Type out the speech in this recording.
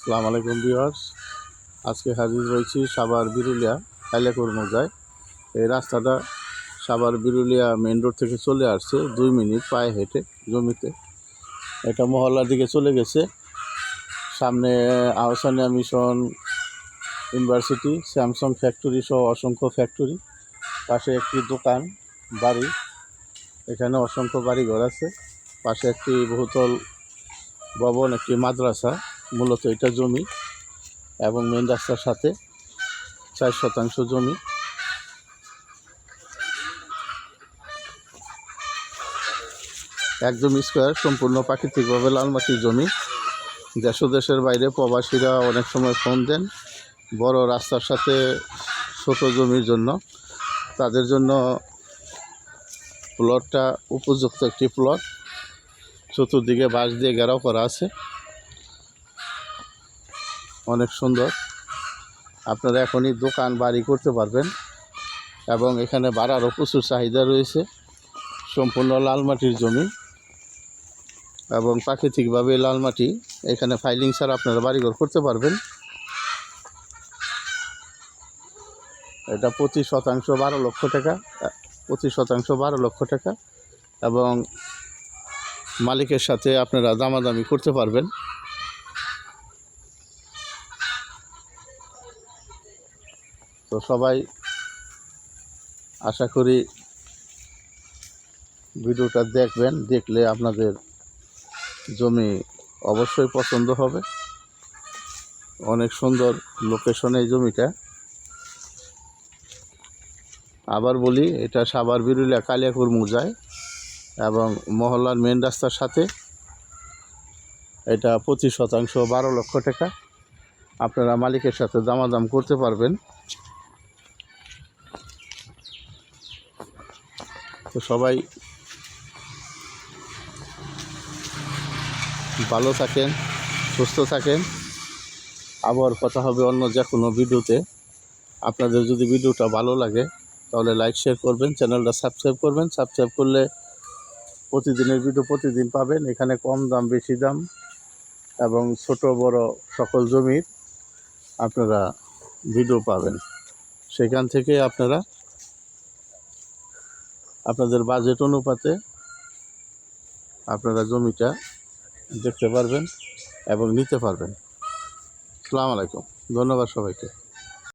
আসসালামু আলাইকুম ভিউয়ার্স। আজকে হাজির রয়েছি সাভার বিরুলিয়া কালিয়াকৈর মৌজায়। এই রাস্তাটা সাভার বিরুলিয়া মেন রোড থেকে চলে আসছে 2 মিনিট পায়ে হেঁটে জমিতে। এটা মহল্লার দিকে চলে গেছে। সামনে Ahsania mission, university, Samsung factory সহ অসংখ্য ফ্যাক্টরি। পাশে একটি দোকান, বাড়ি, এখানে অসংখ্য বাড়িঘর আছে। পাশে একটি বহুতল ভবন, একটি মাদ্রাসা। মূলত এটা জমি এবং মেন রাস্তার সাথে 4 শতাংশ জমি। একদম স্কোয়ার, সম্পূর্ণ প্রাকৃতিকভাবে লাল মাটির জমি। দেশ ও দেশের বাইরে প্রবাসীরা অনেক সময় ফোন দেন বড় রাস্তার সাথে ছোট জমির জন্য। তাদের জন্য প্লটটা উপযুক্ত একটি প্লট। চতুর্দিকে বাঁশ দিয়ে ঘেরাও করা আছে, অনেক সুন্দর। আপনারা এখনই দোকান বাড়ি করতে পারবেন এবং এখানে ভাড়ারও প্রচুর চাহিদা রয়েছে। সম্পূর্ণ লাল মাটির জমি এবং প্রাকৃতিকভাবে লাল মাটি। এখানে ফাইলিং ছাড়া আপনারা বাড়িঘর করতে পারবেন। এটা প্রতি শতাংশ 12 লক্ষ টাকা, প্রতি শতাংশ 12 লক্ষ টাকা এবং মালিকের সাথে আপনারা দামাদামি করতে পারবেন। তো সবাই আশা করি ভিডিওটা দেখবেন, দেখলে আপনাদের জমি অবশ্যই পছন্দ হবে। অনেক সুন্দর লোকেশনে এই জমিটা। আবার বলি, এটা সাভার বিরুলিয়া কালিয়াকৈর মৌজায় এবং মহল্লার মেন রাস্তার সাথে। এটা প্রতি শতাংশ 12 লক্ষ টাকা। আপনারা মালিকের সাথে দামাদাম করতে পারবেন। তো সবাই ভালো থাকেন, সুস্থ থাকেন। আবার কথা হবে অন্য যে কোনো ভিডিওতে। আপনাদের যদি ভিডিওটা ভালো লাগে তাহলে লাইক শেয়ার করবেন, চ্যানেলটা সাবস্ক্রাইব করবেন। সাবস্ক্রাইব করলে প্রতিদিনের ভিডিও প্রতিদিন পাবেন। এখানে কম দাম, বেশি দাম এবং ছোট বড় সকল জমির আপনারা ভিডিও পাবেন। সেখান থেকে আপনারা আপনাদের বাজেট অনুপাতে আপনারা জমিটা দেখতে পারবেন এবং নিতে পারবেন। আসসালামু আলাইকুম, ধন্যবাদ সবাইকে।